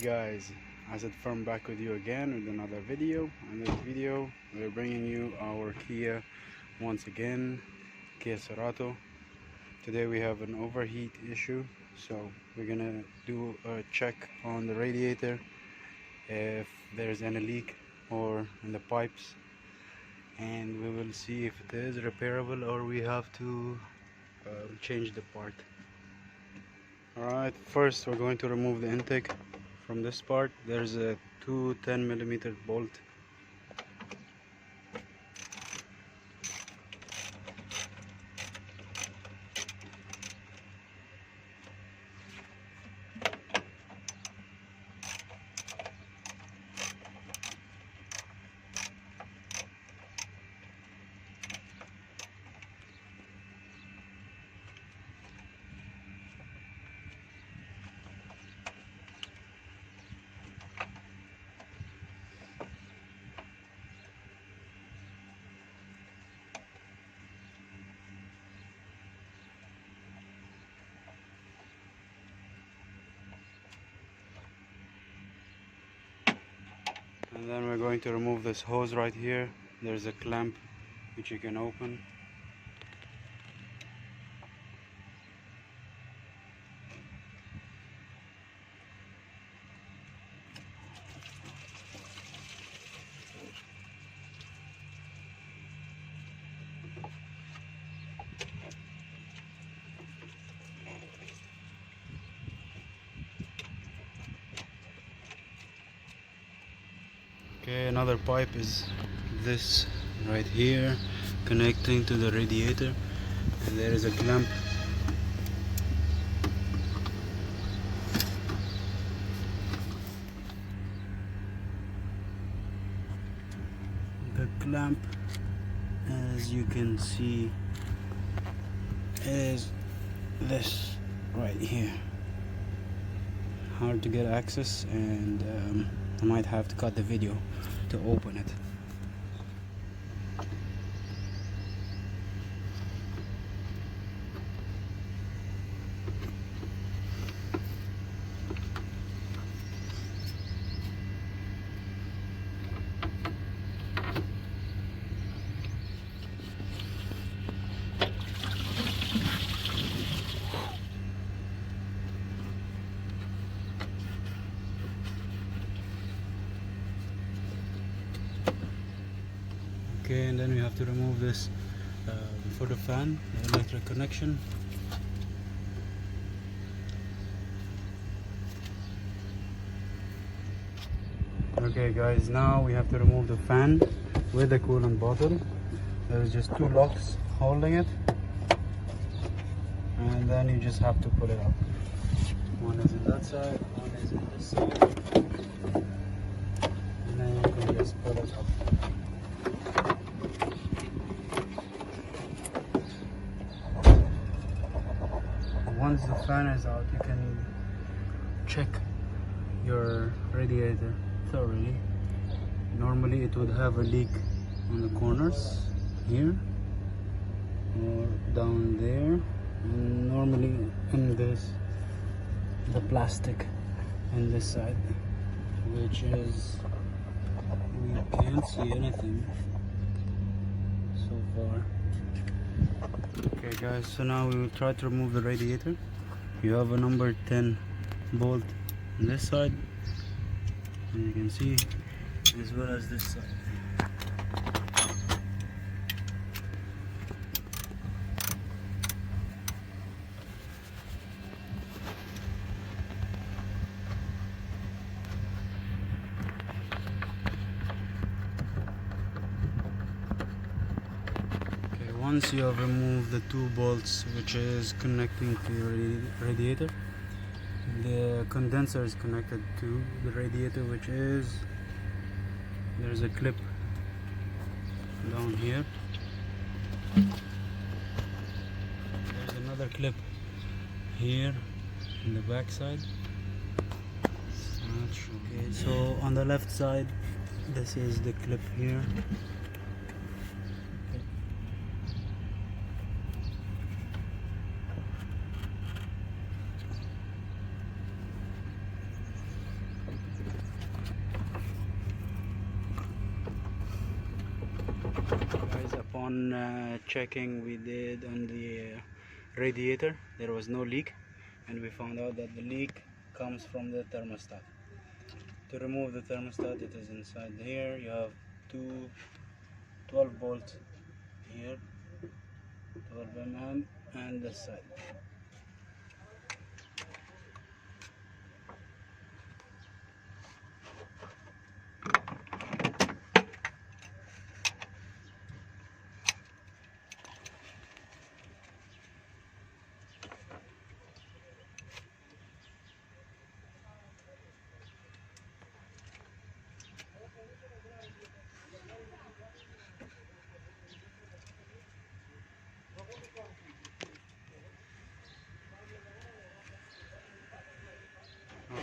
guys, Asad Firm back with you again with another video. In this video we're bringing you our Kia once again, Kia Cerato. Today we have an overheat issue, so we're gonna do a check on the radiator if there's any leak or in the pipes, and we will see if it is repairable or we have to change the part. Alright, first we're going to remove the intake. From this part there's a two 10mm bolt. And then we're going to remove this hose right here. There's a clamp which you can open. Okay, another pipe is this right here, connecting to the radiator, and there is a clamp. The clamp, as you can see, is this right here. Hard to get access, and I might have to cut the video to open it. Okay, and then we have to remove this for the fan, the electric connection. Okay guys, now we have to remove the fan with the coolant bottle. There's just two locks holding it, and then you just have to pull it up. One is on that side, one is on this side, and then you can just pull it up. Once the fan is out, you can check your radiator thoroughly. Normally it would have a leak on the corners here or down there, and normally in the plastic in this side, which is, we can't see anything so far. Okay guys, so now we will try to remove the radiator. You have a number 10 bolt on this side, and you can see, as well as this side. Once you have removed the two bolts which is connecting to your radiator, the condenser is connected to the radiator, which is, there's a clip down here. There's another clip here in the back side. Okay, so on the left side, this is the clip here. on checking we did on the radiator, there was no leak, and we found out that the leak comes from the thermostat. To remove the thermostat, it is inside here. You have two 12 bolts here, 12 mm, and this side.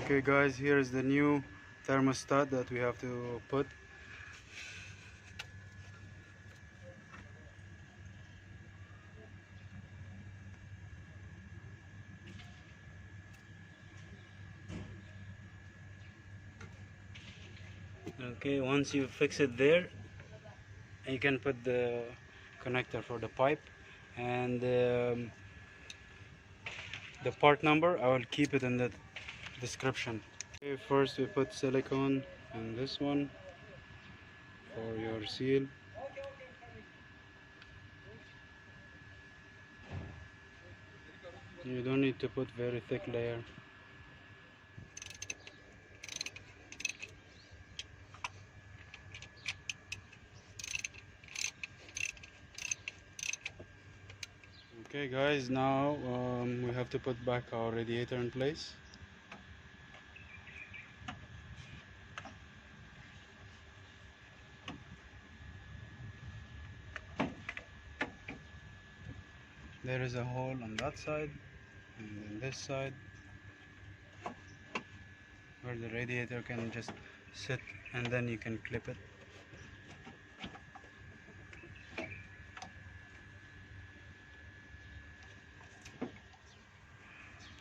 Okay guys, here is the new thermostat that we have to put. Okay, once you fix it there, you can put the connector for the pipe, and the part number I will keep it in the description. Okay, first we put silicone in this one for your seal. You don't need to put very thick layer. Okay guys, now we have to put back our radiator in place. There is a hole on that side and on this side where the radiator can just sit, and then you can clip it.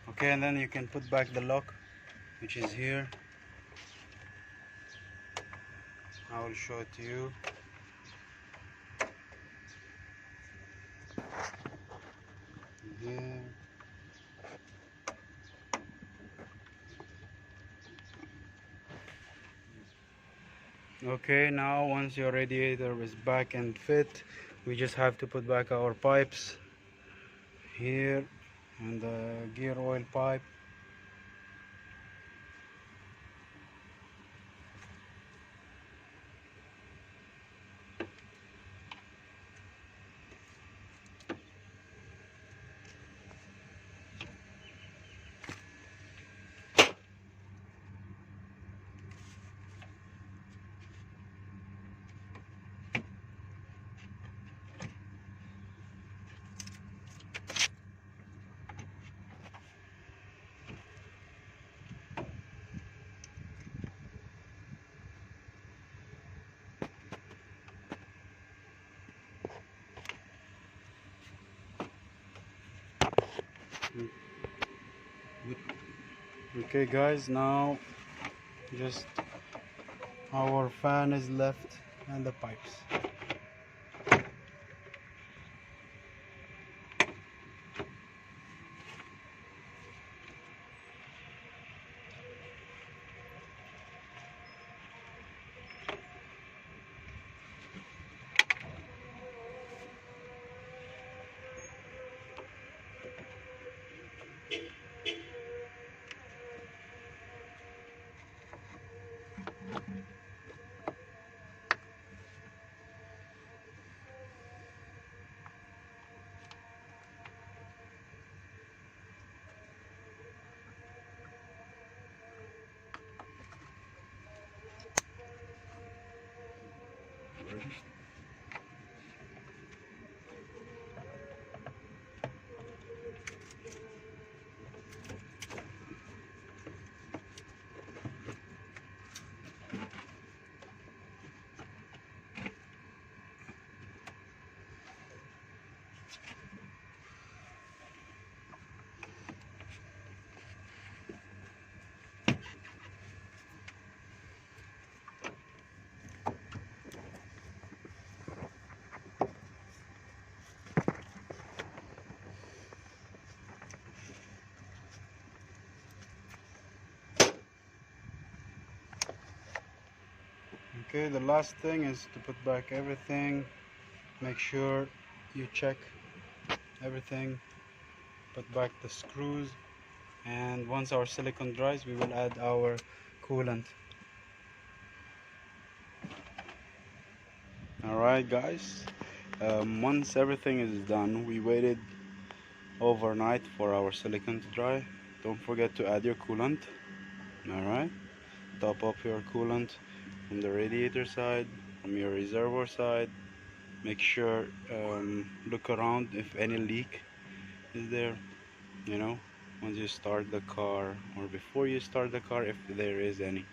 Okay, and then you can put back the lock, which is here. I will show it to you. Here. Okay, now once your radiator is back and fit, we just have to put back our pipes here, and the gear oil pipe. Okay guys, now just our fan is left and the pipes. Okay, the last thing is to put back everything. Make sure you check everything, put back the screws, and once our silicone dries we will add our coolant. Alright guys, once everything is done, we waited overnight for our silicone to dry. Don't forget to add your coolant. Alright, top up your coolant from the radiator side, from your reservoir side. Make sure, look around if any leak is there, you know, once you start the car or before you start the car if there is any.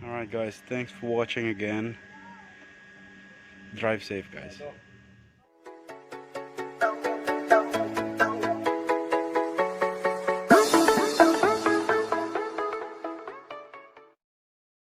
Alright guys, thanks for watching again. Drive safe guys.